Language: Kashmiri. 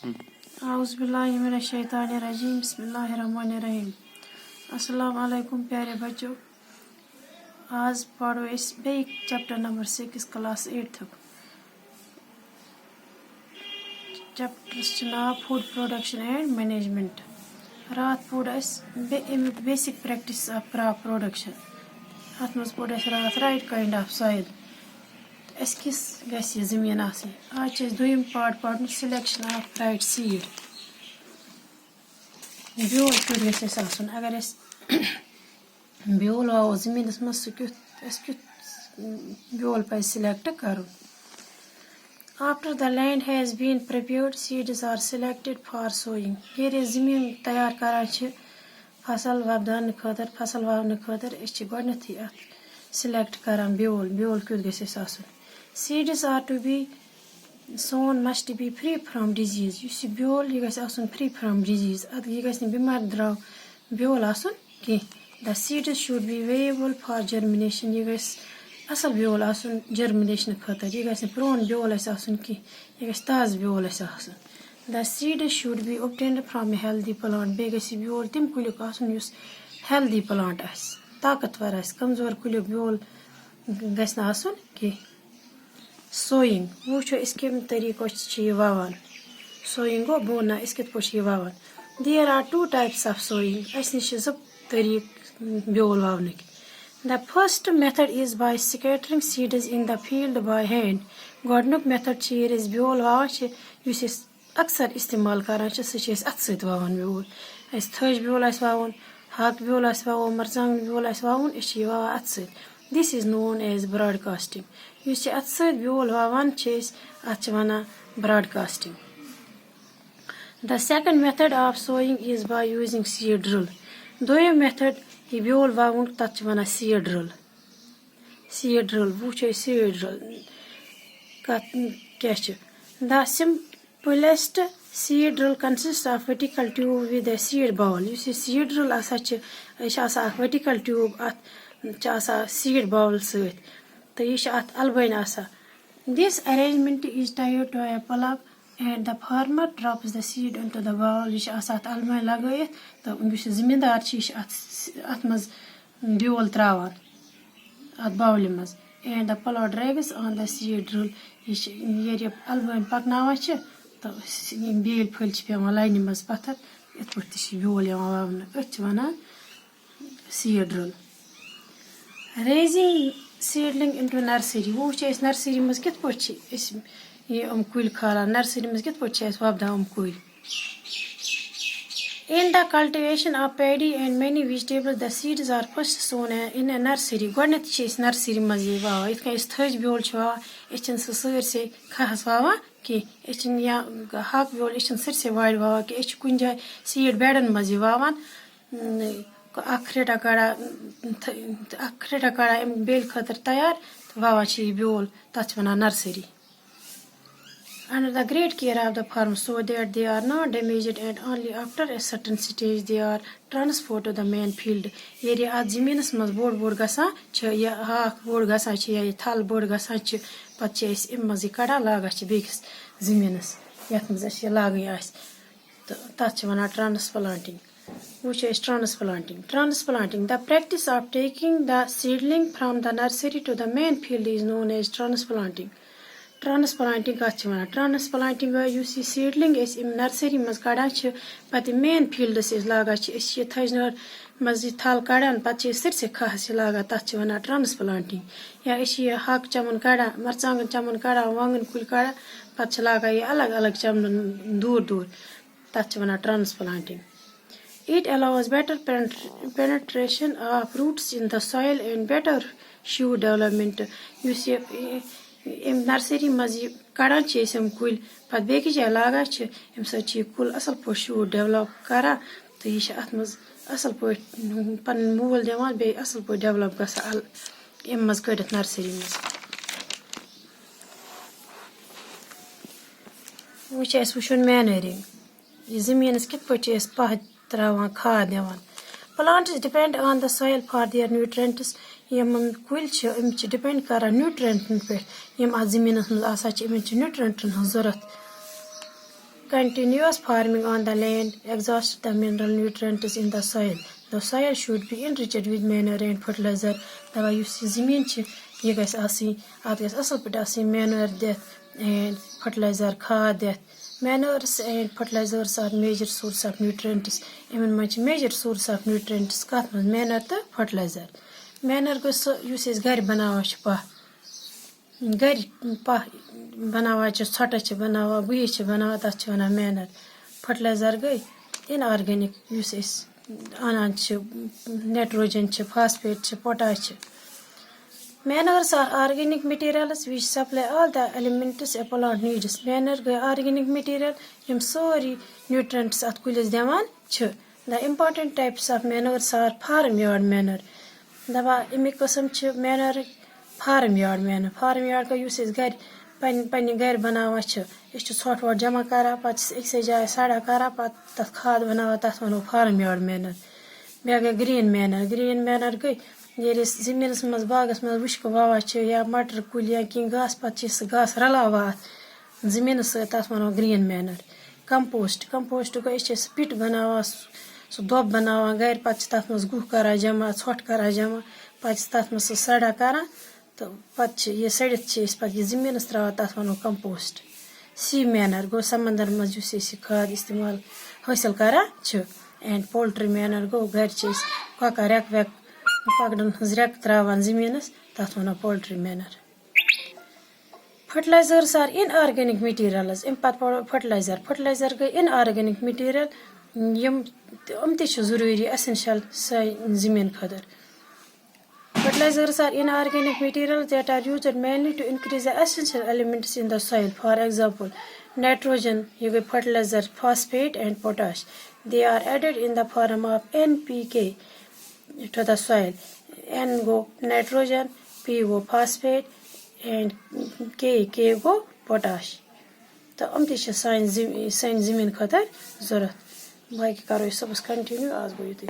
आउज़ुबिल्लाहिमिनश्शैतानिर्रजीम बिस्मिल्लाहिर्रहमानिर्रहीम। अस्सलाम वालेकुम प्यारे बच्चों। आज पढ़ो इस बे चैप्टर नंबर 6 क्लास 8 चैप्टर नाम फूड प्रोडक्शन एंड मैनेजमेंट। रात पोड़ basic practice of crop production. अत मज पोड़ रात राइट काइंड ऑफ सॉइल। अस किस गस जमीन आसनी। आज दुयम पार्ट पढ़न सिलेक्शन ऑफ राइट सीड। ब्योल क्यों गस आसन। अगर अस ब्योल वावो जमीनस मज सह ब्योल पे सिलेक्ट कर। After the land has been prepared, seeds are selected for sowing. ये जमीन तैयार करान फसल वपदान खतर फसल वावन खतर गडनथी अत सिलेक्ट करान ब्योल क्युत गस आसन। Seeds are to be sown must be free from disease. युस ब्योल यह गस आसन free from disease. अत यह गस बीमार द्राव ब्योल आसन की। The seeds should be viable for germination. यह गस असल ब्योल आसन जर्मिनेशन खतर। यह गस प्रोन ब्योल आसन की। यह गस ताज ब्योल आसन। The seeds should be obtained from a healthy plant. बे गस ब्योल तम कुलिक आसन युस healthy plant आस ताकतवर आस। कमजोर कुलिक ब्योल गस न आसन की। Sowing वो इस कम तरीको वावान। Sowing गो बोना इस कित पोछ वावान। There are two types of sowing. अस निश ज तरीक ब्योल वावनक। The first method is by scattering seeds in the field by hand. Gordnuk method ये ब्योल वावान युस अक्सर इस्तेमाल करान सह अत सत वावान ब्योल। अस थज ब्योल वावन हक ब्योल वावन मरचांग ब्योल वावन वावान अत सत। This is known as broadcasting. Use अत सत ब्योल वावान अत वनान broadcasting. The second method of sowing is by using seed drill. दोयम मेथड ये ब्योल वावन तत वनान seed drill. Seed drill वो seed drill क्या The simplest seed drill consists of vertical tube with a seed ball. Use seed drill आसा vertical tube अत seed ball सत तो यह अत अलबन आसा. This arrangement is tied to a plug and the farmer drops the seed into the ball. यह अत अलबन लगत तो जमींदार अत मज ब्योल त्रावान अत बाउल मज and the plow drags on the seed drill. यह अलबन पकनावान तो बेल फल पेवान लाइन मज पत्थर इत पे ब्योल वावन अत वनान seed drill. Raising seedling into nursery वो नर्सरी मज कित पे कुल खालान नर्सरी मज कित पे वपदान कुल. In the cultivation of paddy and many vegetables, the seeds are first sown in a nursery. Gordnet nursery मज वावा इत थज ब्योल वावा यह सरसे खहस वावा कि या हक ब्योल यह सरसे वाड़ वावा कि कुन जाए सीड बेडन मज वावान अखरेटा कड़ा बेल खतर तैयार वावान ब्योल तथ वनान nursery. Under the great care of the farm so that they are not damaged and only after a certain stage they are transferred to the main field. ये आज जमीनस मज बोड़ गसान या हाक बोड़ गसान या थल बोड़ गसान पे अम मज कड़ा लागान बेकिस जमीनस यथ मज लागन आस तो तथ वनान ट्रांसप्लांटिंग. वो transplanting. Transplanting the practice of taking the seedling from the nursery to the main field is known as transplanting. Transplanting कत वनान. Transplanting युस सीडलिंग नर्सरी मज कड़ान पे मेन फील्डस लागान यह थज नर मज थल कड़ान पे सरसे खहस लागान तथ वनान ट्रांसप्लांटिंग. या यह हक चमन कड़ान मरचांगन चमन कड़ान वांगन कुल कड़ान पे लागान यह अलग अलग चमन दूर तथ वनान transplanting. It allows better penetration of roots in the soil and better shoot development. Use nursery मज कड़ान कुल पे बेक जाए लागान अम सह कुल असल पे शूट डेवलप करान तो यह अत मज असल पे पन मूल दिवान बे असल पे डेवलप गसान अम मज कड़ित नर्सरी मज. वो वुचन मैनरिंग यह जमीनस कित पे पह त्रावान खाद दिवान. Plants depend on the soil for their nutrients. यम कुल डिपेंड कर न्यूट्रिएंटन पे यम अत जमीनस मज आसान न्यूट्रिएंटन जरूरत continuous farming on the land exhausts the mineral nutrients in the soil. The soil should be enriched with manure and fertilizer. दवा युस ज़मीन च ये गैस आसी आत गैस असल पे आसी manure death and fertilizer खाद death. Manures and fertilizers are major source of nutrients. इमन much major source of nutrients कत मज manure तो fertilizer. Manure गस युस इस घर बनावा च पा घर पा बनावा च छोटा च बनावा गुई च बनावा तथ च वना manure. Fertilizer गई inorganic युस इस anan ch nitrogen ch phosphate ch potash ch. Manures are organic materials which supply all the elements a plant needs. Manure गई organic material yum sori nutrients at kulis devan ch. The important types of manures are farmyard manure. दवा इमे कसम च manure farmyard manure. Farmyard का यूस इस घर पन्नी घर बनावा च इस छोट वोट जमा करा पत एक से जाए साड़ा करा पत तथ खाद बनावा तथ वनो farmyard manure. बे गई green manure. Green manure गई ये ज़मीन मज बागस मज वुश्क वावा च या मटर कुल या कि घास पत घास रलावा ज़मीन स तथ वनो green manure. Compost को इस पिट बनावा सो दोब बनावा घर पत तथ मज गुह करा जमा छोट करा जमा पत तथ मज सड़ा करा तो पत ये सड़ित पत ये ज़मीन त्रा तथ वनो कंपोस्ट. सी manure गो समंदर मज युस खाद इस्तेमाल हासिल करा च. एंड पोल्ट्री manure गो घर कका रेक वेक पकड़न हज रेक त्रावान ज़मीनस तथ वनो poultry manure. Fertilizers are inorganic materials. इन पत fertilizer गई inorganic material यम ते ज़रूरी essential ज़मीन खदर. Fertilizers are inorganic materials that are used mainly to increase the essential elements in the soil. For example, nitrogen, fertilizer, phosphate and potash. They are added in the form of NPK to the soil. N go nitrogen, P go phosphate and K go potash. तो ते साइन ज़मीन खतर ज़रूरत. बाकी करो सबस कंटिन्यू आज गो ये.